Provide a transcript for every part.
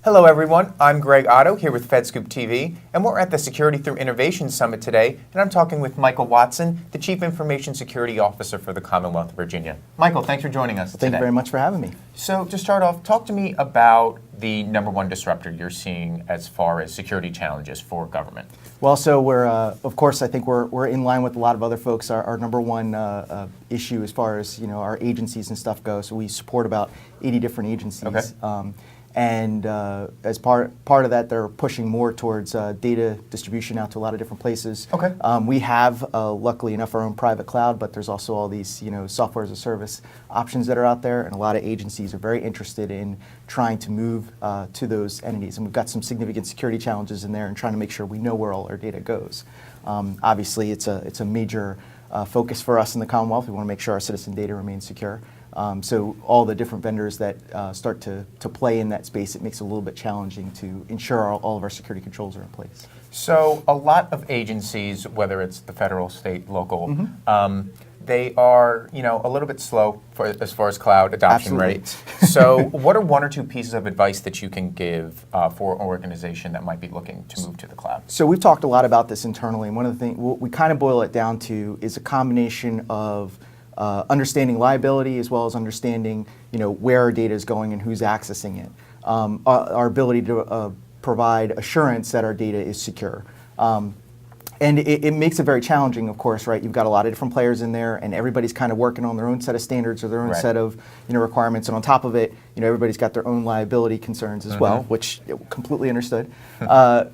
Hello everyone, I'm Greg Otto here with FedScoop TV, and we're at the Security Through Innovation Summit today, and I'm talking with Michael Watson, the Chief Information Security Officer for the Commonwealth of Virginia. Michael, thanks for joining us today. Thank you very much for having me. So to start off, talk to me about the #1 disruptor you're seeing as far as security challenges for government. Well, so we're, of course, I think we're in line with a lot of other folks. Our #1 issue as far as our agencies and stuff go. So we support about 80 different agencies. Okay. And as part of that, they're pushing more towards data distribution out to a lot of different places. Okay. We have, luckily enough, our own private cloud, but there's also all these software as a service options that are out there, and a lot of agencies are very interested in trying to move to those entities. And we've got some significant security challenges in there and trying to make sure we know where all our data goes. Obviously, it's a major focus for us in the Commonwealth. We want to make sure our citizen data remains secure. So all the different vendors that start to play in that space, it makes it a little bit challenging to ensure all of our security controls are in place. So a lot of agencies, whether it's the federal, state, local, they are a little bit slow as far as cloud adoption rate. So what are one or two pieces of advice that you can give for an organization that might be looking to move to the cloud? So we've talked a lot about this internally, and one of the things we kind of boil it down to is a combination of understanding liability as well as understanding where our data is going and who's accessing it. Our ability to provide assurance that our data is secure. And it makes it very challenging, of course, right? You've got a lot of different players in there, and everybody's kind of working on their own set of standards or their own set of requirements. And on top of it, everybody's got their own liability concerns as well, which completely understood.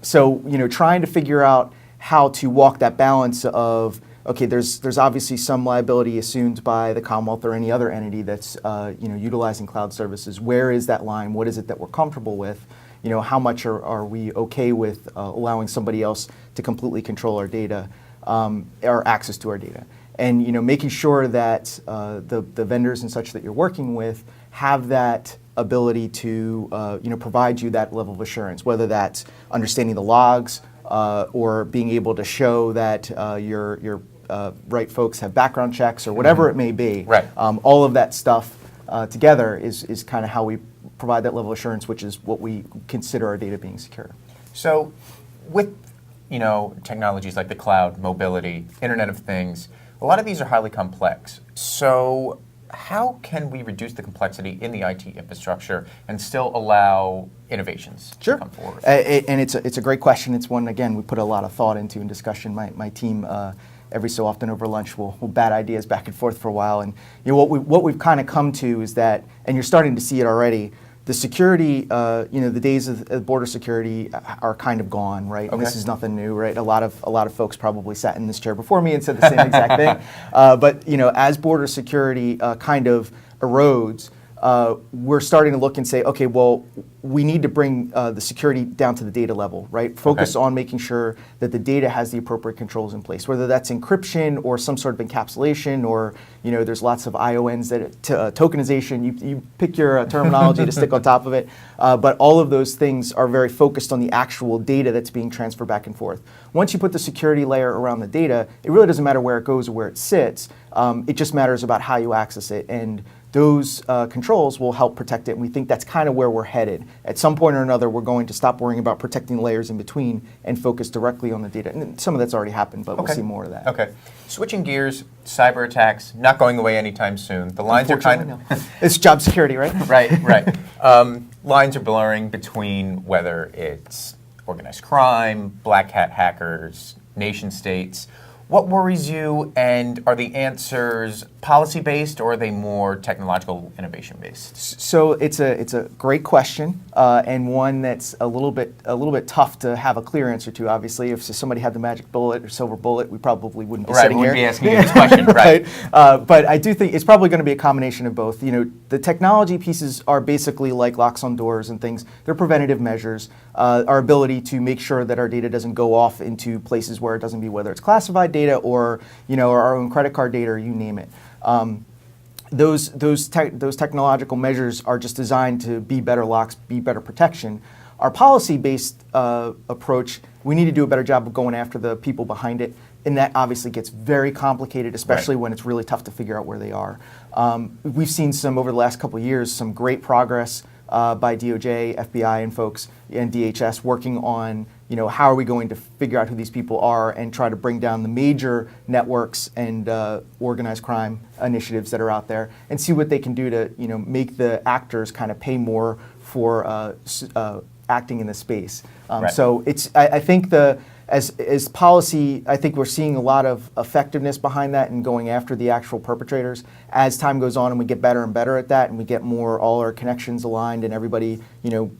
So trying to figure out how to walk that balance of, okay, there's obviously some liability assumed by the Commonwealth or any other entity that's utilizing cloud services. Where is that line? What is it that we're comfortable with? How much are we okay with allowing somebody else to completely control our data, our access to our data? And making sure that the vendors and such that you're working with have that ability to provide you that level of assurance, whether that's understanding the logs or being able to show that your right folks have background checks or whatever it may be. Right. All of that stuff together is kind of how we provide that level of assurance, which is what we consider our data being secure. So with technologies like the cloud, mobility, Internet of Things, a lot of these are highly complex. So how can we reduce the complexity in the IT infrastructure and still allow innovations to come forward? And it's a great question. It's one, again, we put a lot of thought into in discussion. My team every so often over lunch we'll bat ideas back and forth for a while. And what we've kind of come to is that, and you're starting to see it already, the security, the days of border security are kind of gone, right? Okay. And this is nothing new, right? A lot of folks probably sat in this chair before me and said the same exact thing. But as border security kind of erodes, we're starting to look and say, okay, well, we need to bring the security down to the data level, right? Focus on making sure that the data has the appropriate controls in place, whether that's encryption or some sort of encapsulation, or there's lots of IONs that tokenization. You pick your terminology to stick on top of it, but all of those things are very focused on the actual data that's being transferred back and forth. Once you put the security layer around the data, it really doesn't matter where it goes or where it sits. It just matters about how you access it, and those controls will help protect it, and we think that's kind of where we're headed. At some point or another, we're going to stop worrying about protecting layers in between and focus directly on the data. And some of that's already happened, but we'll see more of that. Okay. Switching gears, cyber attacks, not going away anytime soon. The lines are kind of... It's job security, right? Right. Lines are blurring between whether it's organized crime, black hat hackers, nation states. What worries you, and are the answers policy-based or are they more technological innovation-based? So it's a great question, and one that's a little bit tough to have a clear answer to. Obviously, if somebody had the magic bullet or silver bullet, we probably wouldn't be sitting here. Right, we wouldn't be asking you this question, right? But I do think it's probably going to be a combination of both. The technology pieces are basically like locks on doors and things. They're preventative measures. Our ability to make sure that our data doesn't go off into places where it doesn't be, whether it's classified data or our own credit card data, or you name it. Those technological measures are just designed to be better locks, be better protection. Our policy-based approach, we need to do a better job of going after the people behind it, and that obviously gets very complicated, especially when it's really tough to figure out where they are. We've seen over the last couple of years, some great progress by DOJ, FBI, and folks, and DHS working on, how are we going to figure out who these people are and try to bring down the major networks and organized crime initiatives that are out there and see what they can do to, make the actors kind of pay more for acting in the space. Right. So I think as policy, I think we're seeing a lot of effectiveness behind that and going after the actual perpetrators. As time goes on and we get better and better at that and we get all our connections aligned and everybody,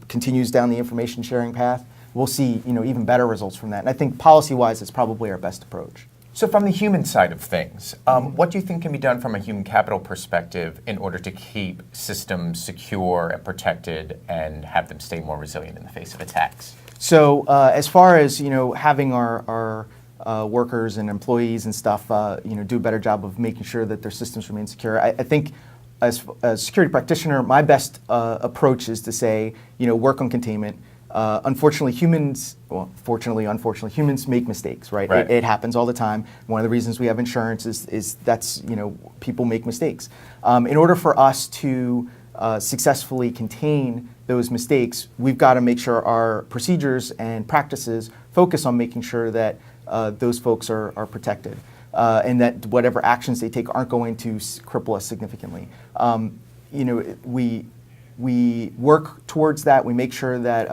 continues down the information sharing path, we'll see, even better results from that. And I think policy-wise, it's probably our best approach. So from the human side of things, what do you think can be done from a human capital perspective in order to keep systems secure and protected and have them stay more resilient in the face of attacks? So as far as having our workers and employees and stuff do a better job of making sure that their systems remain secure, I think as a security practitioner, my best approach is to say work on containment. Unfortunately, humans make mistakes, right? Right. It happens all the time. One of the reasons we have insurance is that's people make mistakes. In order for us to successfully contain those mistakes, we've got to make sure our procedures and practices focus on making sure that those folks are protected and that whatever actions they take aren't going to cripple us significantly. We work towards that. We make sure that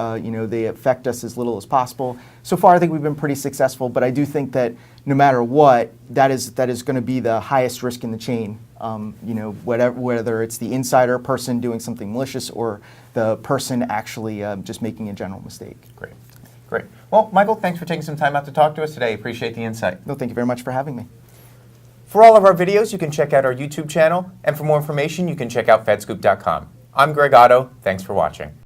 they affect us as little as possible. So far, I think we've been pretty successful, but I do think that no matter what, that is going to be the highest risk in the chain. Whether it's the insider person doing something malicious or the person actually just making a general mistake. Great. Well, Michael, thanks for taking some time out to talk to us today. Appreciate the insight. No, thank you very much for having me. For all of our videos, you can check out our YouTube channel, and for more information, you can check out FedScoop.com. I'm Greg Otto. Thanks for watching.